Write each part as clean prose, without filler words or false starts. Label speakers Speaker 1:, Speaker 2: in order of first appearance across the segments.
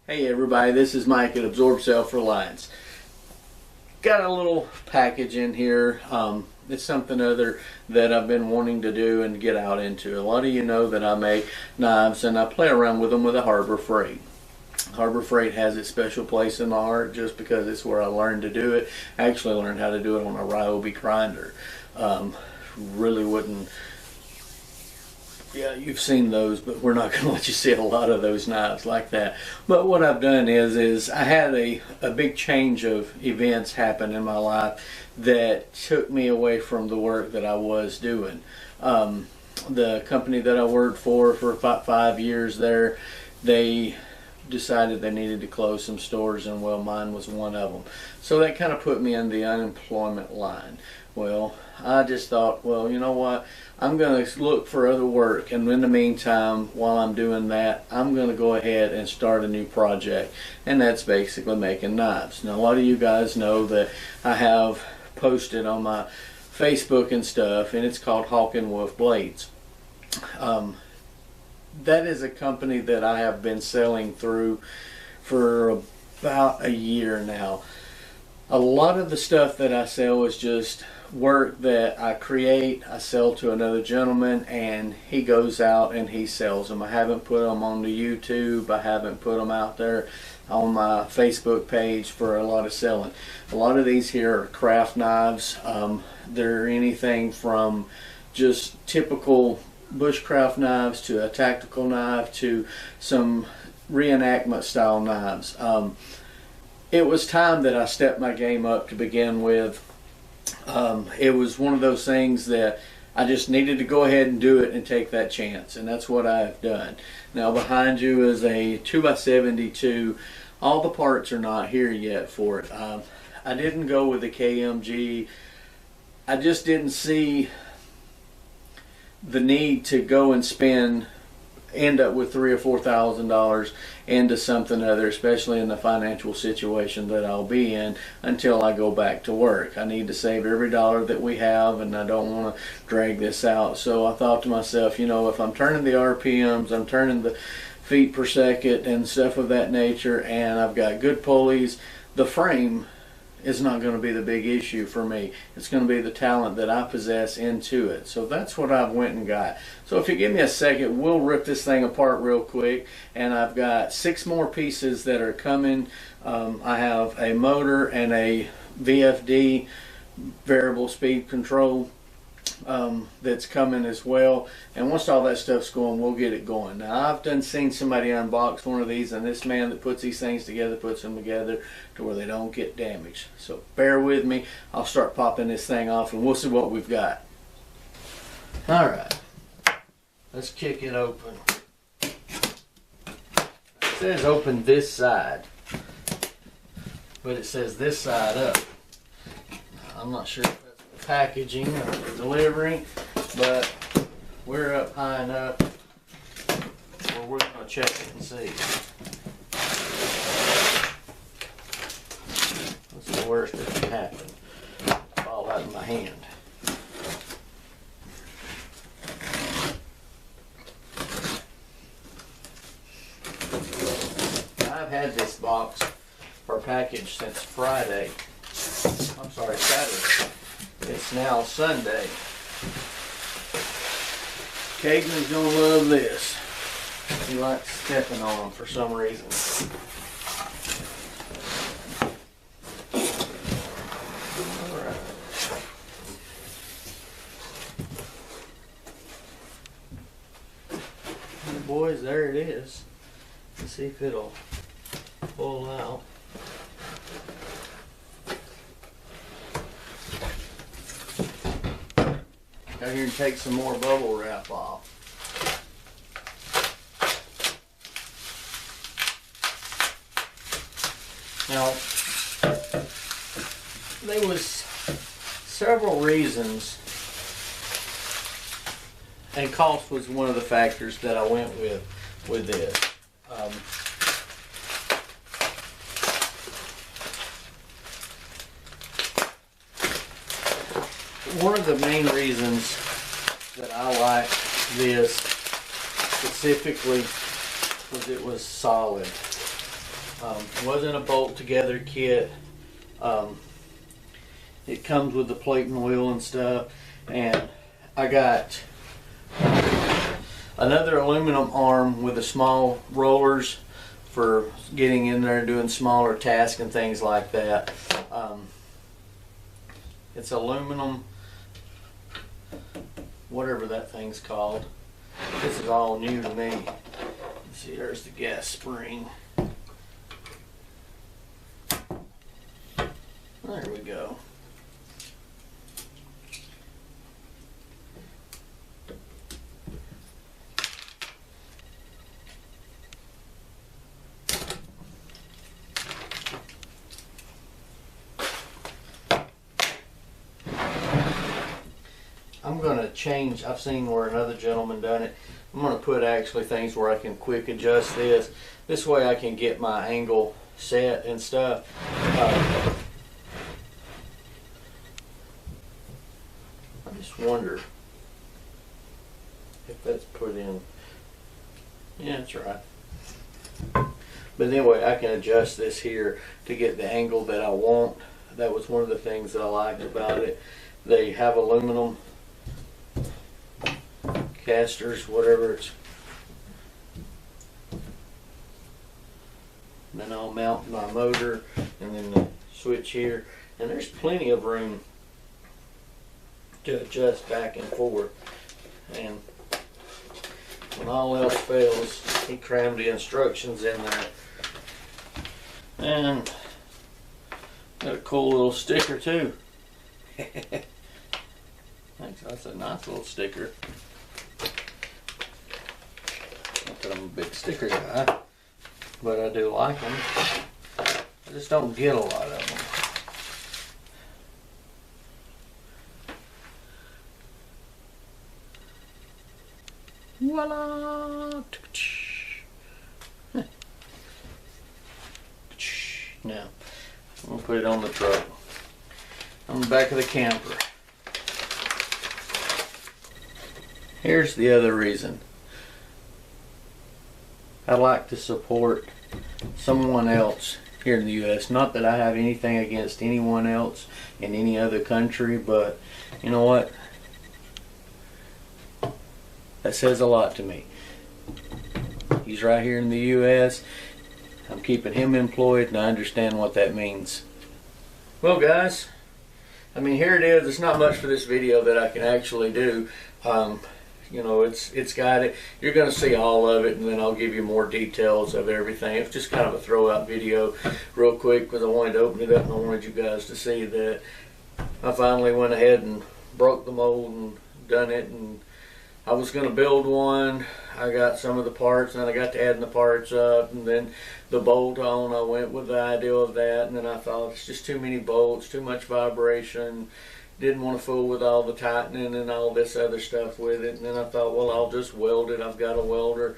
Speaker 1: Hey everybody, this is Mike at Absorb Self-Reliance. Got a little package in here. It's something other that I've been wanting to do and get out into. A lot of you know that I make knives and I play around with them with a Harbor Freight. Harbor Freight has its special place in my heart just because it's where I learned to do it. I actually learned how to do it on a Ryobi grinder. Really wouldn't. Yeah, you've seen those, but we're not going to let you see a lot of those knives like that. But what I've done is I had a big change of events happen in my life that took me away from the work that I was doing. The company that I worked for about 5 years there, they decided they needed to close some stores, and well, mine was one of them. So that kind of put me in the unemployment line. Well, I just thought, well, you know what? I'm going to look for other work, and in the meantime, while I'm doing that, I'm going to go ahead and start a new project, and that's basically making knives. Now, a lot of you guys know that I have posted on my Facebook and stuff, and it's called Hawk and Wolf Blades. That is a company that I have been selling through for about a year now. A lot of the stuff that I sell is just work that I create, I sell to another gentleman, and he goes out and he sells them. I haven't put them on the YouTube, I haven't put them out there on my Facebook page for a lot of selling. A lot of these here are craft knives. They're anything from just typical bushcraft knives to a tactical knife to some reenactment style knives. It was time that I stepped my game up to begin with. It was one of those things that I just needed to go ahead and do it and take that chance, and that's what I've done. Now behind you is a 2x72. All the parts are not here yet for it. I didn't go with the KMG. I just didn't see the need to go and end up with $3,000 or $4,000 into something other, especially in the financial situation that I'll be in until I go back to work. I need to save every dollar that we have, and I don't want to drag this out. So I thought to myself, you know, if I'm turning the RPMs, I'm turning the feet per second and stuff of that nature, and I've got good pulleys, the frame is not going to be the big issue for me. It's going to be the talent that I possess into it. So that's what I've went and got. So if you give me a second, we'll rip this thing apart real quick. And I've got 6 more pieces that are coming. I have a motor and a VFD, variable speed control, that's coming as well. And once all that stuff's going, we'll get it going. Now I've done seen somebody unbox one of these, and this man that puts these things together puts them together to where they don't get damaged. So bear with me. I'll start popping this thing off and we'll see what we've got. Alright, let's kick it open. It says open this side, but it says this side up. I'm not sure if that's the packaging or the delivery, but we're up high enough where we're going to check it and see. What's the worst that can happen? Fall out of my hand. I've had this box or package since Friday. I'm sorry, Saturday. It's now Sunday. Caitlin's gonna love this. He likes stepping on them for some reason. Alright. And boys, there it is. Let's see if it'll pull out. Go here and take some more bubble wrap off. Now, there was several reasons, and cost was one of the factors that I went with this. One of the main reasons that I like this specifically was it was solid. Wasn't a bolt together kit. It comes with the plate and wheel and stuff. And I got another aluminum arm with the small rollers for getting in there and doing smaller tasks and things like that. It's aluminum, whatever that thing's called. This is all new to me. Let's see, there's the gas spring. There we go. I'm going to change, I've seen where another gentleman done it. I'm going to put actually things where I can quick adjust this. This way I can get my angle set and stuff. I just wonder if that's put in. Yeah, that's right. But anyway, I can adjust this here to get the angle that I want. That was one of the things that I liked about it. They have aluminum casters, whatever it's. And then I'll mount my motor and then the switch here. And there's plenty of room to adjust back and forth. And when all else fails, he crammed the instructions in there. And got a cool little sticker too. Thanks, that's a nice little sticker. Not that I'm a big sticker guy, but I do like them. I just don't get a lot of them. Voila! Now, I'm going to put it on the truck, on the back of the camper. Here's the other reason. I like to support someone else here in the U.S. Not that I have anything against anyone else in any other country, but you know what? That says a lot to me. He's right here in the U.S. I'm keeping him employed, and I understand what that means. Well, guys, I mean, here it is. It's not much for this video that I can actually do. You know, it's got it. You're going to see all of it, and then I'll give you more details of everything. It's just kind of a throw-out video real quick because I wanted to open it up and I wanted you guys to see that I finally went ahead and broke the mold and done it. And I was going to build one. I got some of the parts, and then I got to adding the parts up, and then the bolt on, I went with the idea of that, and then I thought it's just too many bolts, too much vibration. Didn't want to fool with all the tightening and all this other stuff with it. And then I thought, well, I'll just weld it. I've got a welder.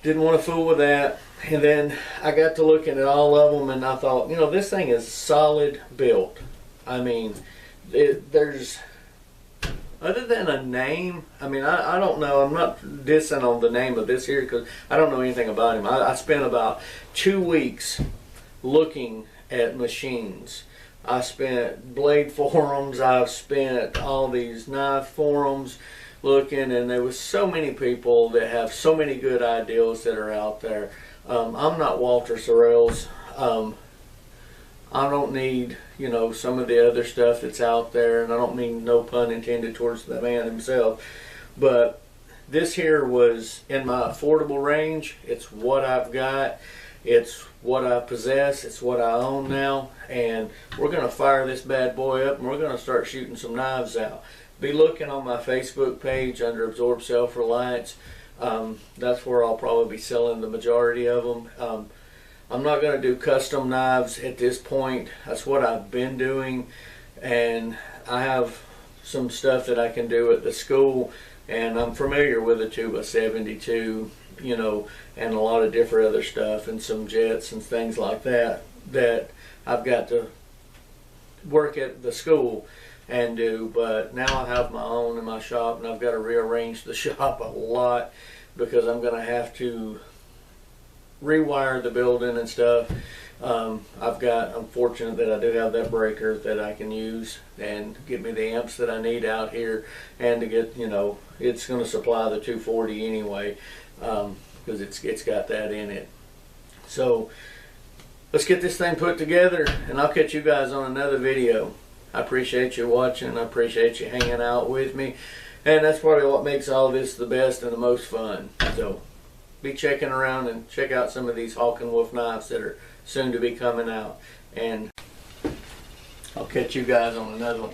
Speaker 1: Didn't want to fool with that. And then I got to looking at all of them, and I thought, you know, this thing is solid built. I mean, there's, other than a name, I mean, I don't know. I'm not dissing on the name of this here because I don't know anything about him. I spent about 2 weeks looking at machines. I spent blade forums, I've spent all these knife forums looking, and there was so many people that have so many good ideas that are out there. I'm not Walter Sorrells. I don't need, you know, some of the other stuff that's out there, and I don't mean no pun intended towards the man himself, but this here was in my affordable range. It's what I've got. It's what I possess. It's what I own now. And we're going to fire this bad boy up, and we're going to start shooting some knives out. Be looking on my Facebook page under Absorb Self-Reliance. That's where I'll probably be selling the majority of them. I'm not going to do custom knives at this point. That's what I've been doing. And I have some stuff that I can do at the school. And I'm familiar with a 2x72, you know, and a lot of different other stuff, and some jets and things like that that I've got to work at the school and do. But now I have my own in my shop, and I've got to rearrange the shop a lot because I'm going to have to rewire the building and stuff. I'm fortunate that I do have that breaker that I can use and get me the amps that I need out here, and to get, it's going to supply the 240 anyway, because it's got that in it. So let's get this thing put together, and I'll catch you guys on another video. I appreciate you watching. I appreciate you hanging out with me, and that's probably what makes all this the best and the most fun. So be checking around and check out some of these Hawk and Wolf knives that are soon to be coming out, and I'll catch you guys on another one.